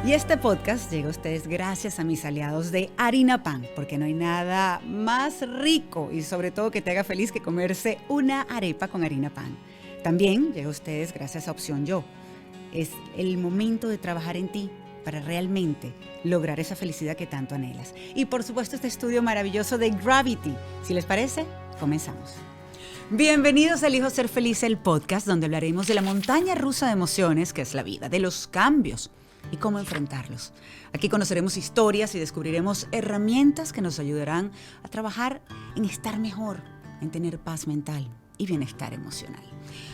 Y este podcast llega a ustedes gracias a mis aliados de Harina Pan, porque no hay nada más rico y sobre todo que te haga feliz que comerse una arepa con harina pan. También llega a ustedes gracias a Opción Yo. Es el momento de trabajar en ti para realmente lograr esa felicidad que tanto anhelas. Y por supuesto este estudio maravilloso de Gravity. Si les parece, comenzamos. Bienvenidos a Elijo Ser Feliz, el podcast donde hablaremos de la montaña rusa de emociones que es la vida, de los cambios y cómo enfrentarlos. Aquí conoceremos historias y descubriremos herramientas que nos ayudarán a trabajar en estar mejor, en tener paz mental y bienestar emocional.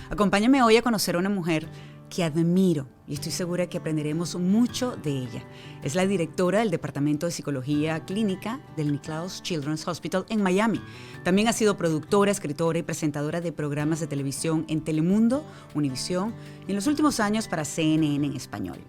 Acompáñame hoy a conocer a una mujer que admiro y estoy segura que aprenderemos mucho de ella. Es la directora del Departamento de Psicología Clínica del Nicklaus Children's Hospital en Miami. También ha sido productora, escritora y presentadora de programas de televisión en Telemundo, Univisión y en los últimos años para CNN en español.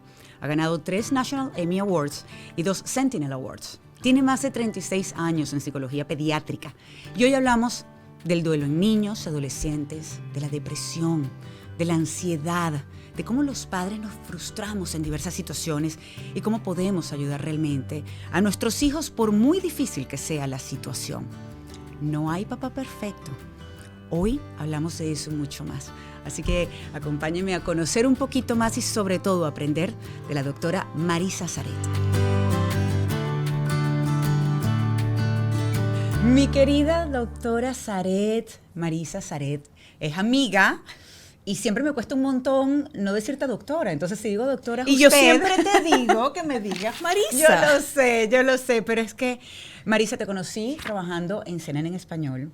Ha ganado 3 National Emmy Awards y 2 Sentinel Awards. Tiene más de 36 años en psicología pediátrica. Y hoy hablamos del duelo en niños, adolescentes, de la depresión, de la ansiedad, de cómo los padres nos frustramos en diversas situaciones y cómo podemos ayudar realmente a nuestros hijos por muy difícil que sea la situación. No hay papá perfecto. Hoy hablamos de eso y mucho más. Así que acompáñenme a conocer un poquito más y sobre todo a aprender de la doctora Marisa Saret. Mi querida doctora Saret, Marisa Saret, es amiga y siempre me cuesta un montón no decirte doctora. Entonces si digo doctora, y yo siempre te digo que me digas Marisa. Yo lo sé, pero es que Marisa, te conocí trabajando en CNN en español.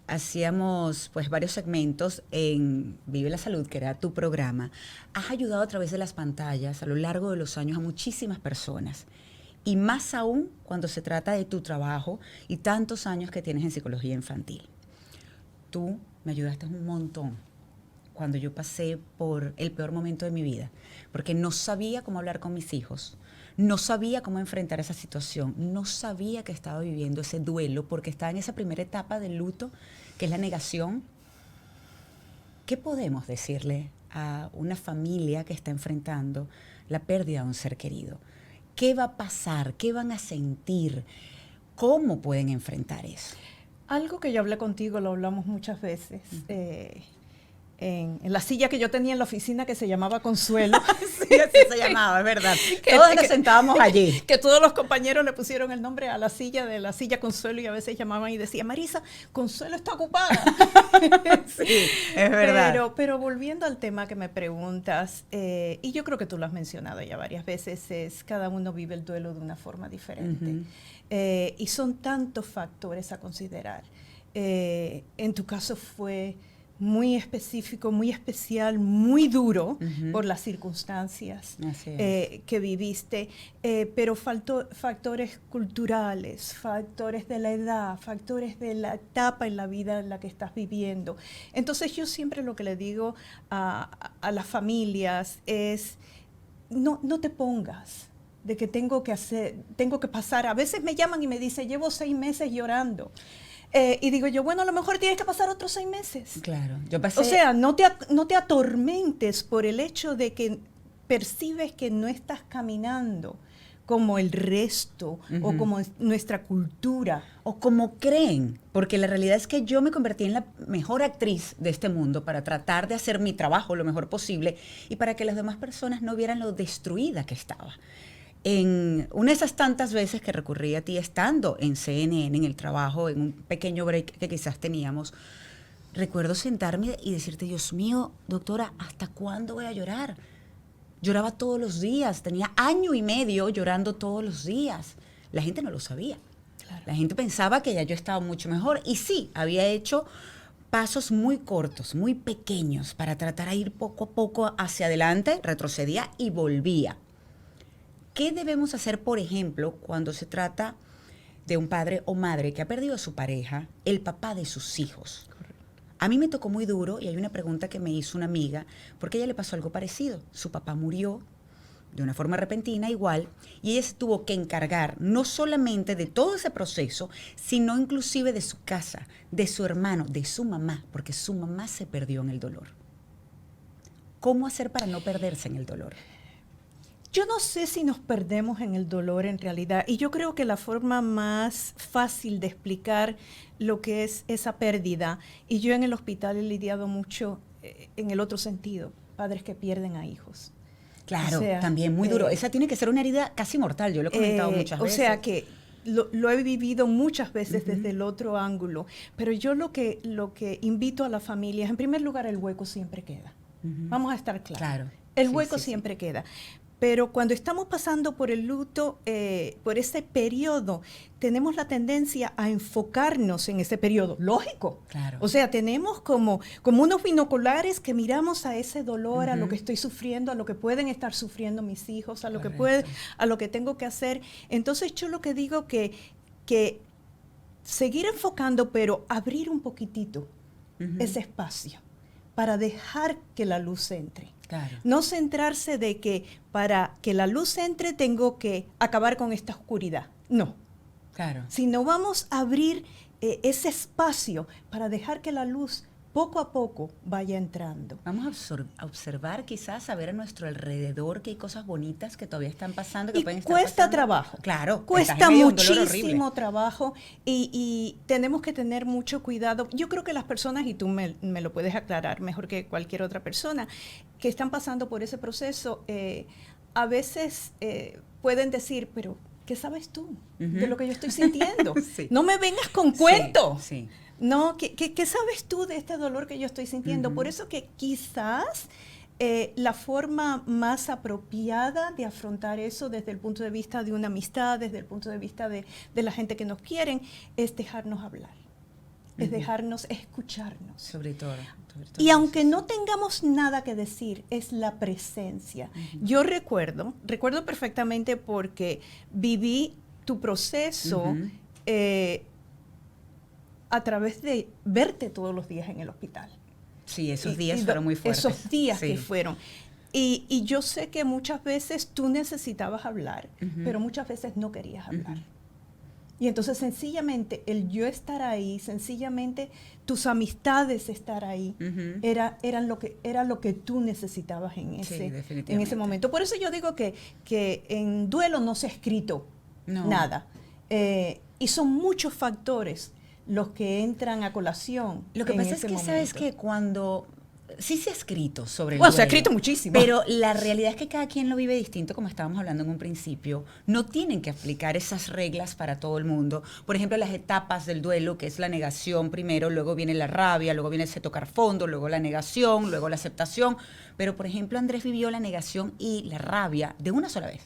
Hacíamos pues varios segmentos en Vive la Salud, que era tu programa. Has ayudado a través de las pantallas a lo largo de los años a muchísimas personas. Y más aún cuando se trata de tu trabajo y tantos años que tienes en psicología infantil. Tú me ayudaste un montón cuando yo pasé por el peor momento de mi vida, porque no sabía cómo hablar con mis hijos. No sabía cómo enfrentar esa situación, no sabía que estaba viviendo ese duelo porque estaba en esa primera etapa del luto, que es la negación. ¿Qué podemos decirle a una familia que está enfrentando la pérdida de un ser querido? ¿Qué va a pasar? ¿Qué van a sentir? ¿Cómo pueden enfrentar eso? Algo que yo hablé contigo, lo hablamos muchas veces, en la silla que yo tenía en la oficina que se llamaba Consuelo. Sí, así se llamaba, es verdad. Todos nos sentábamos allí. Que todos los compañeros le pusieron el nombre a la silla Consuelo y a veces llamaban y decían, Marisa, Consuelo está ocupada. Sí, es verdad. Pero volviendo al tema que me preguntas, y yo creo que tú lo has mencionado ya varias veces, es cada uno vive el duelo de una forma diferente. Y son tantos factores a considerar. En tu caso fue muy específico, muy especial, muy duro por las circunstancias que viviste, pero factores culturales, factores de la edad, factores de la etapa en la vida en la que estás viviendo. Entonces yo siempre lo que le digo a las familias es, no te pongas de que tengo que pasar. A veces me llaman y me dicen, llevo 6 meses llorando. Y digo yo, bueno, a lo mejor tienes que pasar otros 6 meses. Claro, yo pasé... O sea, no te atormentes por el hecho de que percibes que no estás caminando como el resto o como nuestra cultura. O como creen, porque la realidad es que yo me convertí en la mejor actriz de este mundo para tratar de hacer mi trabajo lo mejor posible y para que las demás personas no vieran lo destruida que estaba. En una de esas tantas veces que recurrí a ti estando en CNN, en el trabajo, en un pequeño break que quizás teníamos, recuerdo sentarme y decirte, Dios mío, doctora, ¿hasta cuándo voy a llorar? Lloraba todos los días, tenía 1 año y medio llorando todos los días. La gente no lo sabía. Claro. La gente pensaba que ya yo estaba mucho mejor. Y sí, había hecho pasos muy cortos, muy pequeños, para tratar de ir poco a poco hacia adelante, retrocedía y volvía. ¿Qué debemos hacer, por ejemplo, cuando se trata de un padre o madre que ha perdido a su pareja, el papá de sus hijos? Correcto. A mí me tocó muy duro y hay una pregunta que me hizo una amiga, porque a ella le pasó algo parecido. Su papá murió de una forma repentina igual, y ella se tuvo que encargar no solamente de todo ese proceso, sino inclusive de su casa, de su hermano, de su mamá, porque su mamá se perdió en el dolor. ¿Cómo hacer para no perderse en el dolor? Yo no sé si nos perdemos en el dolor en realidad, y yo creo que la forma más fácil de explicar lo que es esa pérdida, y yo en el hospital he lidiado mucho en el otro sentido, padres que pierden a hijos. Claro, también muy duro. Esa tiene que ser una herida casi mortal, yo lo he comentado muchas veces. O sea que lo he vivido muchas veces desde el otro ángulo, pero yo lo que invito a las familias, en primer lugar, el hueco siempre queda. Vamos a estar claros. Claro. El hueco siempre queda. Pero cuando estamos pasando por el luto, por ese periodo, tenemos la tendencia a enfocarnos en ese periodo. Lógico. Claro. O sea, tenemos como unos binoculares que miramos a ese dolor, a lo que estoy sufriendo, a lo que pueden estar sufriendo mis hijos, a lo a lo que tengo que hacer. Entonces yo lo que digo que seguir enfocando, pero abrir un poquitito ese espacio para dejar que la luz entre. Claro. No centrarse de que para que la luz entre tengo que acabar con esta oscuridad. No. Claro. Sino vamos a abrir ese espacio para dejar que la luz poco a poco vaya entrando. Vamos a observar, quizás, a ver a nuestro alrededor que hay cosas bonitas que todavía están pasando, que y pueden estar cuesta pasando. trabajo. Claro. Cuesta muchísimo trabajo y tenemos que tener mucho cuidado. Yo creo que las personas, y tú me lo puedes aclarar mejor que cualquier otra persona, que están pasando por ese proceso, a veces pueden decir, pero ¿qué sabes tú de lo que yo estoy sintiendo? Sí. No me vengas con cuento. Sí. No, ¿qué sabes tú de este dolor que yo estoy sintiendo? Por eso que quizás la forma más apropiada de afrontar eso desde el punto de vista de una amistad, desde el punto de vista de la gente que nos quieren, es dejarnos hablar, es dejarnos escucharnos. Sobre todo y aunque no tengamos nada que decir, es la presencia. Yo recuerdo perfectamente porque viví tu proceso a través de verte todos los días en el hospital. Sí, esos días fueron muy fuertes. Esos días que fueron. Y yo sé que muchas veces tú necesitabas hablar, pero muchas veces no querías hablar. Y entonces sencillamente el yo estar ahí, sencillamente tus amistades estar ahí, era lo que tú necesitabas en ese momento. Por eso yo digo que en duelo no se ha escrito nada. Y son muchos factores los que entran a colación. Lo que pasa es que, ¿sabes qué? Cuando sí se ha escrito sobre el duelo. Se ha escrito muchísimo. Pero la realidad es que cada quien lo vive distinto, como estábamos hablando en un principio. No tienen que aplicar esas reglas para todo el mundo. Por ejemplo, las etapas del duelo, que es la negación primero, luego viene la rabia, luego viene ese tocar fondo, luego la negación, luego la aceptación. Pero, por ejemplo, Andrés vivió la negación y la rabia de una sola vez.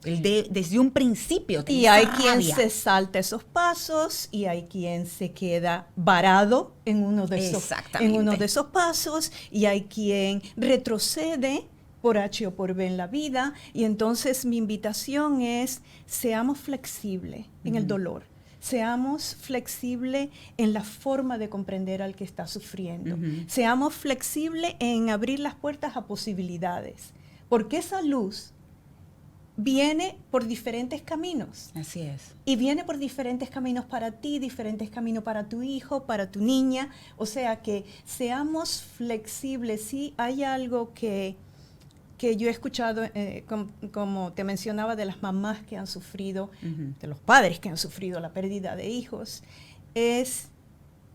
Desde un principio. Y hay quien se salta esos pasos y hay quien se queda varado en uno de esos pasos y hay quien retrocede por H o por B en la vida. Y entonces mi invitación es, seamos flexibles en el dolor. Seamos flexibles en la forma de comprender al que está sufriendo. Seamos flexibles en abrir las puertas a posibilidades. Porque esa luz viene por diferentes caminos. Así es. Y viene por diferentes caminos para ti, diferentes caminos para tu hijo, para tu niña. O sea, que seamos flexibles. Sí, hay algo que yo he escuchado, como te mencionaba, de las mamás que han sufrido, de los padres que han sufrido la pérdida de hijos, es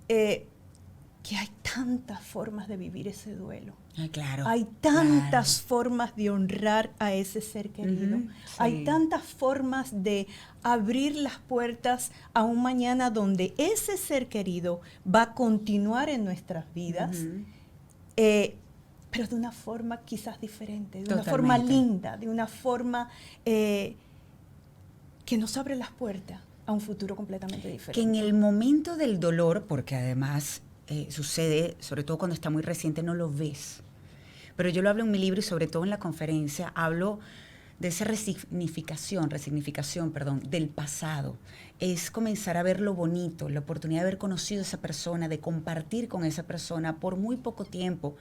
que hay tantas formas de vivir ese duelo. Claro. Hay tantas formas de honrar a ese ser querido. Sí. Hay tantas formas de abrir las puertas a un mañana donde ese ser querido va a continuar en nuestras vidas, pero de una forma quizás diferente, de una forma linda, de una forma que nos abre las puertas a un futuro completamente diferente. Que en el momento del dolor, porque además sucede, sobre todo cuando está muy reciente, no lo ves. Pero yo lo hablo en mi libro y sobre todo en la conferencia, hablo de esa resignificación, del pasado. Es comenzar a ver lo bonito, la oportunidad de haber conocido a esa persona, de compartir con esa persona por muy poco tiempo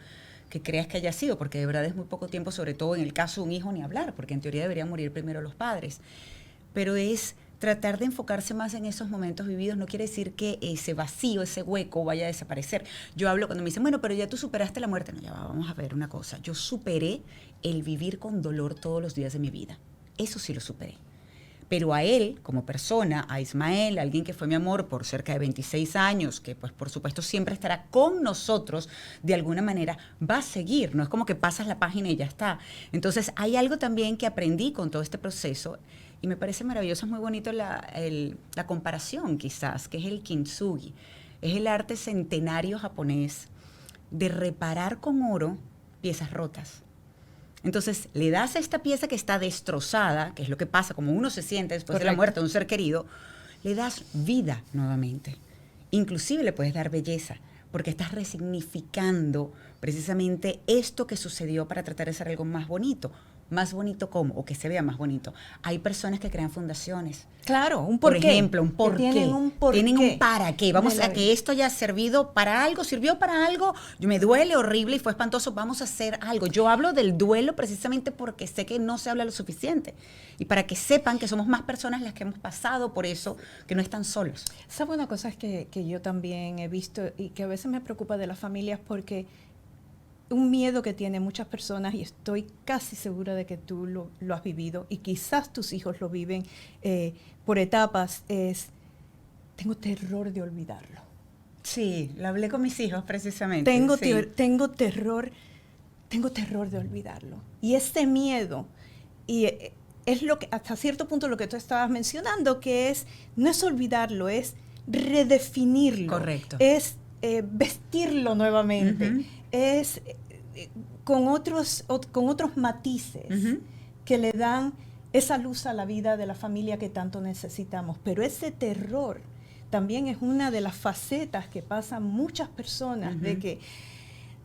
que creas que haya sido, porque de verdad es muy poco tiempo, sobre todo en el caso de un hijo, ni hablar, porque en teoría deberían morir primero los padres. Pero es tratar de enfocarse más en esos momentos vividos no quiere decir que ese vacío, ese hueco vaya a desaparecer. Yo hablo cuando me dicen, bueno, pero ya tú superaste la muerte. No, ya vamos a ver una cosa. Yo superé el vivir con dolor todos los días de mi vida. Eso sí lo superé. Pero a él, como persona, a Ismael, alguien que fue mi amor por cerca de 26 años, que pues por supuesto siempre estará con nosotros, de alguna manera va a seguir, no es como que pasas la página y ya está. Entonces hay algo también que aprendí con todo este proceso y me parece maravilloso, es muy bonito la comparación quizás, que es el kintsugi, es el arte centenario japonés de reparar con oro piezas rotas. Entonces, le das a esta pieza que está destrozada, que es lo que pasa, como uno se siente después de la muerte de un ser querido, le das vida nuevamente. Inclusive le puedes dar belleza, porque estás resignificando precisamente esto que sucedió para tratar de ser algo más bonito. ¿Más bonito cómo? O que se vea más bonito. Hay personas que crean fundaciones. Claro, un porqué. Por ejemplo, un porqué. Tienen un porqué. Tienen un para qué. Vamos a que esto haya servido para algo, sirvió para algo. Me duele horrible y fue espantoso. Vamos a hacer algo. Yo hablo del duelo precisamente porque sé que no se habla lo suficiente. Y para que sepan que somos más personas las que hemos pasado por eso, que no están solos. ¿Sabe una cosa que yo también he visto y que a veces me preocupa de las familias? Porque un miedo que tienen muchas personas, y estoy casi segura de que tú lo has vivido, y quizás tus hijos lo viven por etapas, es, tengo terror de olvidarlo. Sí, lo hablé con mis hijos precisamente. Tengo terror de olvidarlo. Y este miedo, y es lo que hasta cierto punto lo que tú estabas mencionando, que no es olvidarlo, es redefinirlo. Correcto. Es vestirlo nuevamente. Uh-huh. Es con otros matices uh-huh. que le dan esa luz a la vida de la familia que tanto necesitamos. Pero ese terror también es una de las facetas que pasan muchas personas, uh-huh. de que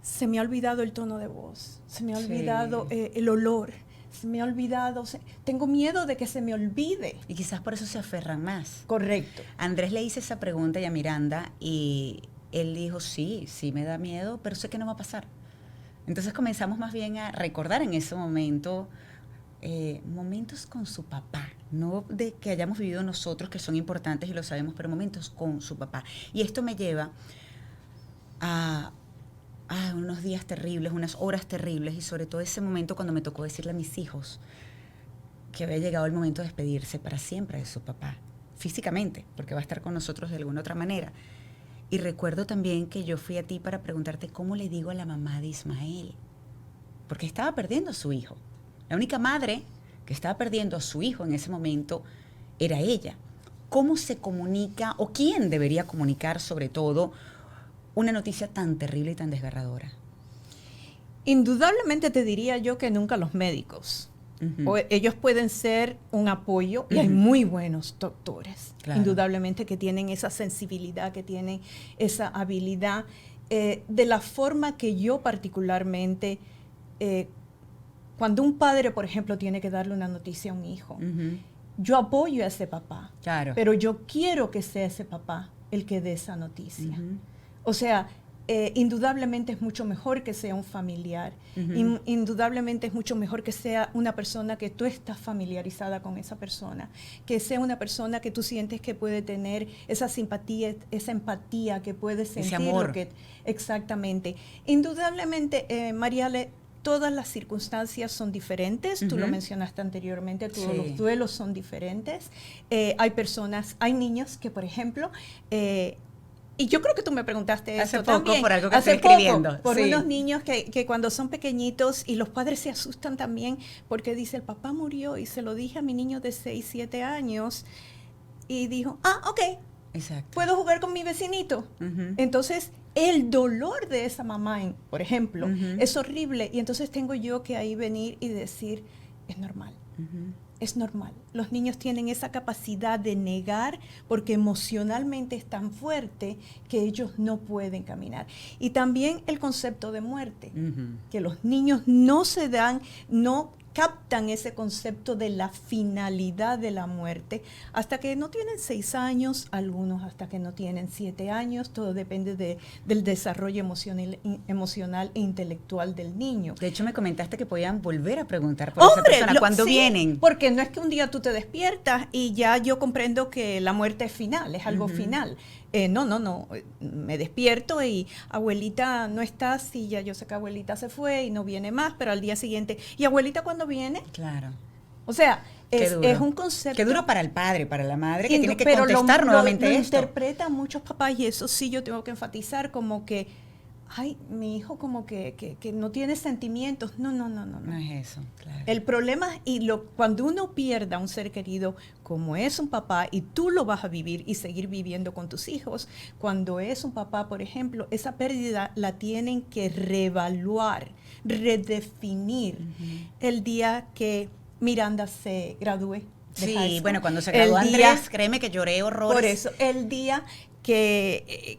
se me ha olvidado el tono de voz, se me ha olvidado el olor, se me ha olvidado, tengo miedo de que se me olvide. Y quizás por eso se aferran más. Correcto. Andrés le hice esa pregunta a Miranda y él dijo, sí me da miedo, pero sé que no va a pasar. Entonces comenzamos más bien a recordar en ese momento momentos con su papá, no de que hayamos vivido nosotros, que son importantes y lo sabemos, pero momentos con su papá. Y esto me lleva a unos días terribles, unas horas terribles, y sobre todo ese momento cuando me tocó decirle a mis hijos que había llegado el momento de despedirse para siempre de su papá, físicamente, porque va a estar con nosotros de alguna otra manera. Y recuerdo también que yo fui a ti para preguntarte cómo le digo a la mamá de Ismael, porque estaba perdiendo a su hijo. La única madre que estaba perdiendo a su hijo en ese momento era ella. ¿Cómo se comunica, o quién debería comunicar sobre todo, una noticia tan terrible y tan desgarradora? Indudablemente te diría yo que nunca los médicos. Uh-huh. Ellos pueden ser un apoyo, uh-huh. y hay muy buenos doctores, claro. Indudablemente, que tienen esa sensibilidad, que tienen esa habilidad. De la forma que yo particularmente, cuando un padre, por ejemplo, tiene que darle una noticia a un hijo, uh-huh. yo apoyo a ese papá, claro. Pero yo quiero que sea ese papá el que dé esa noticia. Uh-huh. O sea, indudablemente es mucho mejor que sea un familiar. Uh-huh. Indudablemente es mucho mejor que sea una persona que tú estás familiarizada con esa persona, que sea una persona que tú sientes que puede tener esa simpatía, esa empatía, que puede sentir ese amor. Exactamente. Indudablemente, Mariale, todas las circunstancias son diferentes. Uh-huh. Tú lo mencionaste anteriormente, todos los duelos son diferentes. Hay niños que, por ejemplo, y yo creo que tú me preguntaste hace esto poco también. Por algo que estoy escribiendo. Por unos niños que cuando son pequeñitos, y los padres se asustan también porque dice, el papá murió, y se lo dije a mi niño de 6, 7 años, y dijo, ok, exacto. Puedo jugar con mi vecinito. Uh-huh. Entonces, el dolor de esa mamá, por ejemplo, uh-huh. es horrible, y entonces tengo yo que ahí venir y decir, es normal. Uh-huh. Es normal. Los niños tienen esa capacidad de negar porque emocionalmente es tan fuerte que ellos no pueden caminar. Y también el concepto de muerte, uh-huh. que los niños no captan ese concepto de la finalidad de la muerte hasta que no tienen 6 años, algunos hasta que no tienen 7 años, todo depende del desarrollo emocional e intelectual del niño. De hecho, me comentaste que podían volver a preguntar por esa persona cuando vienen. Porque no es que un día tú te despiertas y ya yo comprendo que la muerte es final, es algo final. No, me despierto y abuelita no está, sí, ya yo sé que abuelita se fue y no viene más, pero al día siguiente, ¿y abuelita cuándo viene? Claro. O sea, es un concepto. Qué duro para el padre, para la madre, que tiene que contestar nuevamente lo esto. Interpretan muchos papás, y eso sí yo tengo que enfatizar, como que, ay, mi hijo como que no tiene sentimientos. No. No es eso, claro. El problema, cuando uno pierda a un ser querido, como es un papá, y tú lo vas a vivir y seguir viviendo con tus hijos, cuando es un papá, por ejemplo, esa pérdida la tienen que reevaluar, redefinir. El día que Miranda se gradúe. Sí, bueno, cuando se graduó Andrés, créeme que lloré horrores. Por eso, el día que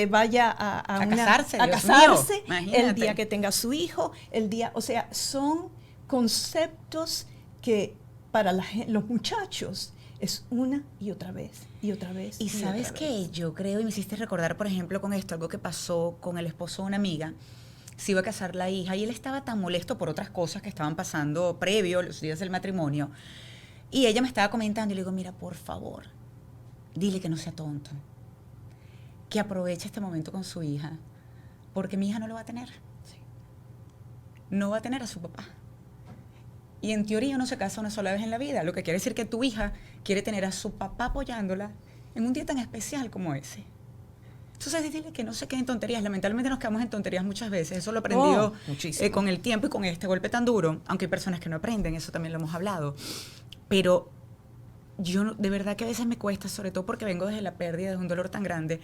vaya a casarse, el día que tenga su hijo, o sea, son conceptos que para los muchachos es una y otra vez, y otra vez. Y sabes qué, yo creo, y me hiciste recordar, por ejemplo, con esto, algo que pasó con el esposo de una amiga. Se iba a casar la hija y él estaba tan molesto por otras cosas que estaban pasando previo, los días del matrimonio. Y ella me estaba comentando y le digo, mira, por favor, dile que no sea tonto, que aproveche este momento con su hija, porque mi hija no lo va a tener. Sí. No va a tener a su papá. Y en teoría uno se casa una sola vez en la vida, lo que quiere decir que tu hija quiere tener a su papá apoyándola en un día tan especial como ese. Entonces, dile que no se queden tonterías. Lamentablemente nos quedamos en tonterías muchas veces. Eso lo he aprendido con el tiempo y con este golpe tan duro, aunque hay personas que no aprenden, eso también lo hemos hablado. Pero yo de verdad que a veces me cuesta, sobre todo porque vengo desde la pérdida, de un dolor tan grande,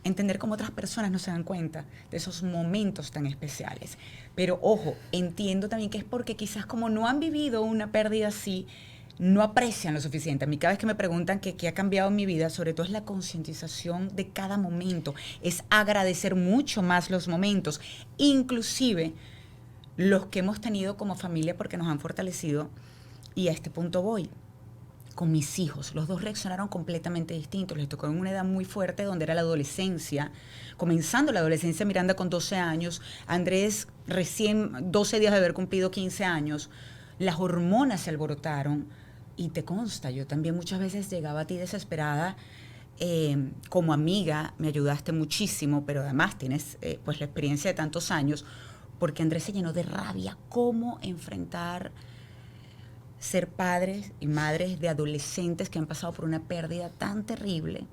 entender cómo otras personas no se dan cuenta de esos momentos tan especiales. Pero ojo, entiendo también que es porque quizás como no han vivido una pérdida así, no aprecian lo suficiente. A mí cada vez que me preguntan qué ha cambiado en mi vida, sobre todo es la concientización de cada momento, es agradecer mucho más los momentos, inclusive los que hemos tenido como familia porque nos han fortalecido. Y a este punto voy. Con mis hijos, los dos reaccionaron completamente distintos. Les tocó en una edad muy fuerte donde era la adolescencia, comenzando la adolescencia. Miranda con 12 años, Andrés recién 12 días de haber cumplido 15 años. Las hormonas se alborotaron y te consta, yo también muchas veces llegaba a ti desesperada. Como amiga me ayudaste muchísimo, pero además tienes pues la experiencia de tantos años, porque Andrés se llenó de rabia. ¿Cómo enfrentar ser padres y madres de adolescentes que han pasado por una pérdida tan terrible?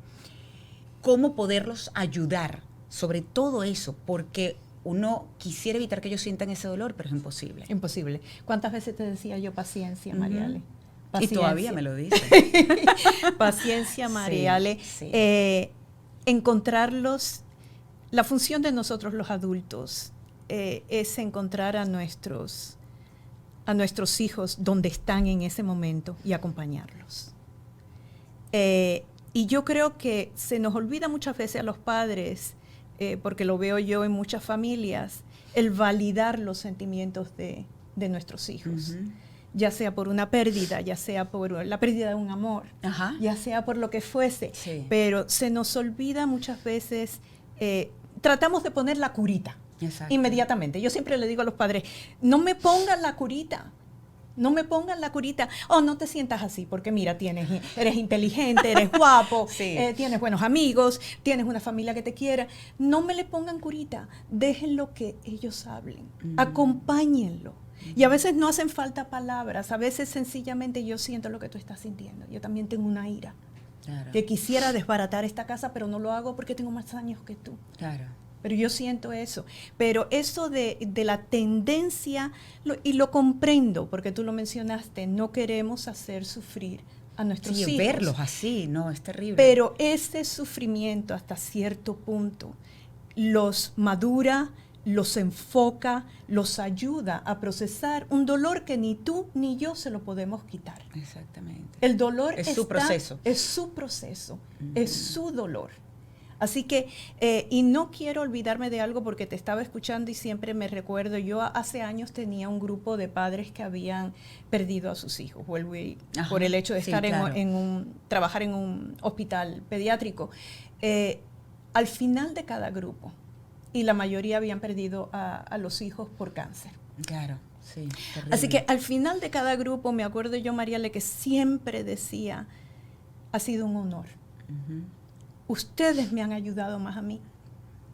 ¿Cómo poderlos ayudar sobre todo eso? Porque uno quisiera evitar que ellos sientan ese dolor, pero es imposible. Imposible. ¿Cuántas veces te decía yo paciencia, Mariale? Paciencia. Y todavía me lo dice. Paciencia, Mariale. Sí. Encontrarlos, la función de nosotros los adultos es encontrar a nuestros hijos donde están en ese momento y acompañarlos. Y yo creo que se nos olvida muchas veces a los padres, porque lo veo yo en muchas familias, el validar los sentimientos de nuestros hijos. Ya sea por una pérdida, ya sea por la pérdida de un amor, ya sea por lo que fuese. Sí. Pero se nos olvida muchas veces, tratamos de poner la curita. Exacto. Inmediatamente. Yo siempre le digo a los padres, no me pongan la curita. No me pongan la curita. Oh, no te sientas así, porque mira, eres inteligente, eres guapo, sí. Tienes buenos amigos, tienes una familia que te quiera. No me le pongan curita. Déjenlo que ellos hablen. Acompáñenlo. Y a veces no hacen falta palabras. A veces sencillamente yo siento lo que tú estás sintiendo. Yo también tengo una ira. Claro. Que quisiera desbaratar esta casa, pero no lo hago porque tengo más años que tú. Claro. Pero yo siento eso. Pero eso de la tendencia, y lo comprendo, porque tú lo mencionaste, no queremos hacer sufrir a nuestros hijos. Verlos así, no, es terrible. Pero ese sufrimiento hasta cierto punto los madura, los enfoca, los ayuda a procesar un dolor que ni tú ni yo se lo podemos quitar. Exactamente. El dolor es su proceso. Es su proceso, es su dolor. Así que, y no quiero olvidarme de algo porque te estaba escuchando y siempre me recuerdo, yo hace años tenía un grupo de padres que habían perdido a sus hijos, por el hecho de estar trabajar en un hospital pediátrico. Al final de cada grupo, y la mayoría habían perdido a los hijos por cáncer. Claro, sí. Terrible. Así que al final de cada grupo, me acuerdo yo, Mariale, que siempre decía, ha sido un honor. Ustedes me han ayudado más a mí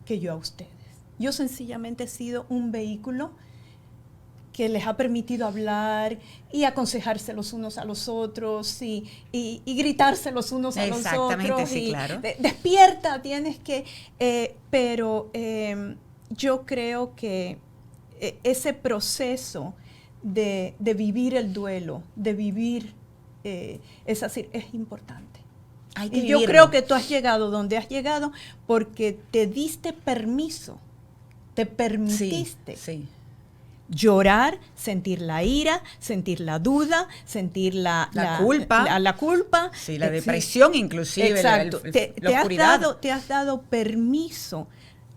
que yo a ustedes. Yo sencillamente he sido un vehículo que les ha permitido hablar y aconsejarse los unos a los otros y gritarse los unos a los otros. Exactamente, sí, claro. Despierta, tienes que... pero yo creo que ese proceso de vivir el duelo, de vivir, es importante. Y yo creo que tú has llegado donde has llegado porque te diste permiso, te permitiste llorar, sentir la ira, sentir la duda, sentir la culpa. La culpa. Sí, la depresión inclusive. Exacto. La oscuridad. Te has dado permiso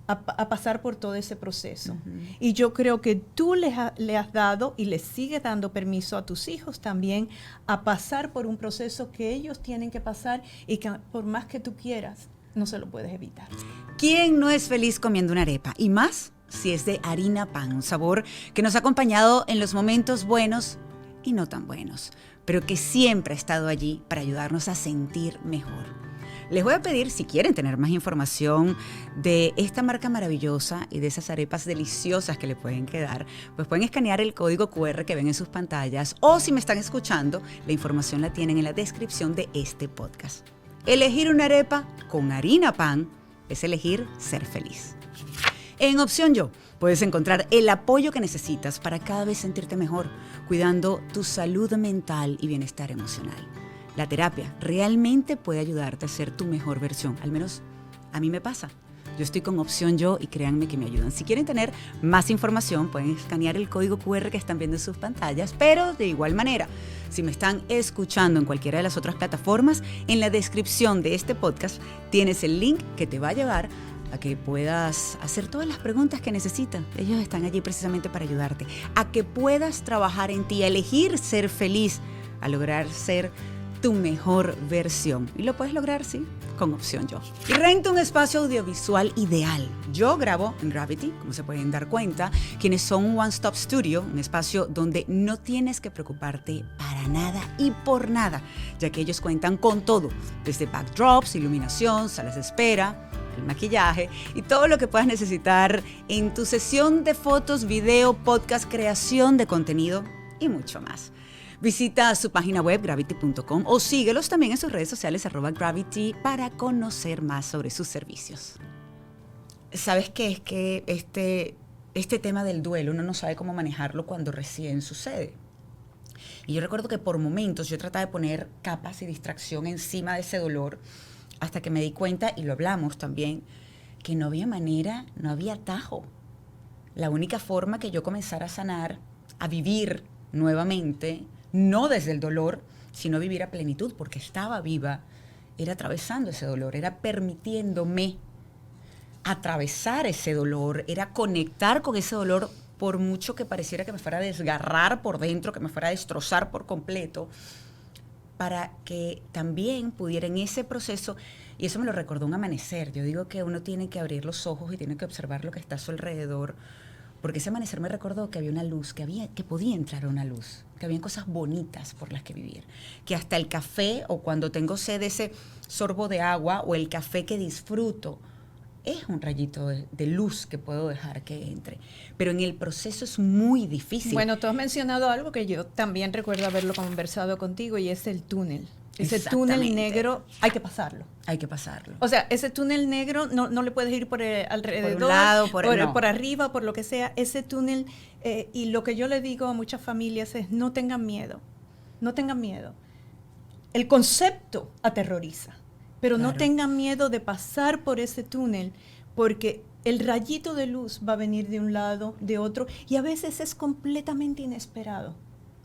a pasar por todo ese proceso. Y yo creo que tú le has dado y le sigues dando permiso a tus hijos también a pasar por un proceso que ellos tienen que pasar y que por más que tú quieras, no se lo puedes evitar. ¿Quién no es feliz comiendo una arepa? Y más si es de harina pan, un sabor que nos ha acompañado en los momentos buenos y no tan buenos, pero que siempre ha estado allí para ayudarnos a sentir mejor. Les voy a pedir, si quieren tener más información de esta marca maravillosa y de esas arepas deliciosas que le pueden quedar, pues pueden escanear el código QR que ven en sus pantallas o si me están escuchando, la información la tienen en la descripción de este podcast. Elegir una arepa con harina pan es elegir ser feliz. En Opción Yo puedes encontrar el apoyo que necesitas para cada vez sentirte mejor, cuidando tu salud mental y bienestar emocional. La terapia realmente puede ayudarte a ser tu mejor versión, al menos a mí me pasa. Yo estoy con Opción Yo y créanme que me ayudan. Si quieren tener más información, pueden escanear el código QR que están viendo en sus pantallas, pero de igual manera, si me están escuchando en cualquiera de las otras plataformas, en la descripción de este podcast tienes el link que te va a llevar a que puedas hacer todas las preguntas que necesitas. Ellos están allí precisamente para ayudarte. A que puedas trabajar en ti, a elegir ser feliz, a lograr ser tu mejor versión. Y lo puedes lograr, sí, con Opción Yo. Y renta un espacio audiovisual ideal. Yo grabo en Gravity, como se pueden dar cuenta, quienes son un one-stop studio, un espacio donde no tienes que preocuparte para nada y por nada, ya que ellos cuentan con todo, desde backdrops, iluminación, salas de espera, el maquillaje y todo lo que puedas necesitar en tu sesión de fotos, video, podcast, creación de contenido y mucho más. Visita su página web gravity.com o síguelos también en sus redes sociales @gravity para conocer más sobre sus servicios. ¿Sabes qué? Es que este tema del duelo uno no sabe cómo manejarlo cuando recién sucede. Y yo recuerdo que por momentos yo trataba de poner capas y distracción encima de ese dolor hasta que me di cuenta, y lo hablamos también, que no había manera, no había atajo. La única forma que yo comenzara a sanar, a vivir nuevamente, no desde el dolor, sino vivir a plenitud, porque estaba viva, era atravesando ese dolor, era permitiéndome atravesar ese dolor, era conectar con ese dolor, por mucho que pareciera que me fuera a desgarrar por dentro, que me fuera a destrozar por completo, para que también pudiera en ese proceso, y eso me lo recordó un amanecer. Yo digo que uno tiene que abrir los ojos y tiene que observar lo que está a su alrededor, porque ese amanecer me recordó que había una luz, que podía entrar una luz, que había cosas bonitas por las que vivir, que hasta el café, o cuando tengo sed, ese sorbo de agua, o el café que disfruto, es un rayito de luz que puedo dejar que entre. Pero en el proceso es muy difícil. Bueno, tú has mencionado algo que yo también recuerdo haberlo conversado contigo, y es el túnel. Ese túnel negro hay que pasarlo. Hay que pasarlo. O sea, ese túnel negro no le puedes ir por alrededor, por un lado, por arriba, por lo que sea. Ese túnel, y lo que yo le digo a muchas familias es: no tengan miedo, no tengan miedo. El concepto aterroriza, pero claro, no tengan miedo de pasar por ese túnel, porque el rayito de luz va a venir de un lado, de otro, y a veces es completamente inesperado.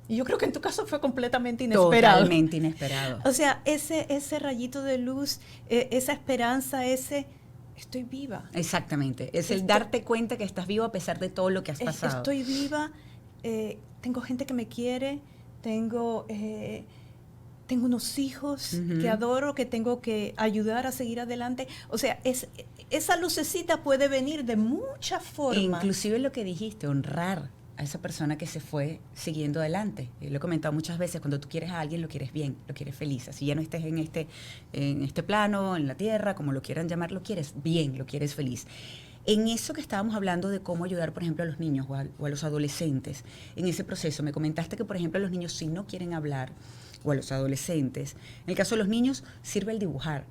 Y yo creo que en tu caso fue completamente inesperado. Totalmente inesperado. O sea, ese rayito de luz, esa esperanza, estoy viva. Exactamente. Es el darte cuenta que estás vivo a pesar de todo lo que has pasado. Estoy viva, tengo gente que me quiere, tengo unos hijos que adoro, que tengo que ayudar a seguir adelante. O sea, esa lucecita puede venir de muchas formas. Inclusive lo que dijiste, honrar a esa persona que se fue siguiendo adelante. Lo he comentado muchas veces, cuando tú quieres a alguien, lo quieres bien, lo quieres feliz. Así ya no estés en este plano, en la tierra, como lo quieran llamar, lo quieres bien, lo quieres feliz. En eso que estábamos hablando de cómo ayudar, por ejemplo, a los niños o a los adolescentes, en ese proceso, me comentaste que, por ejemplo, los niños si no quieren hablar, o a los adolescentes, en el caso de los niños, sirve el dibujar.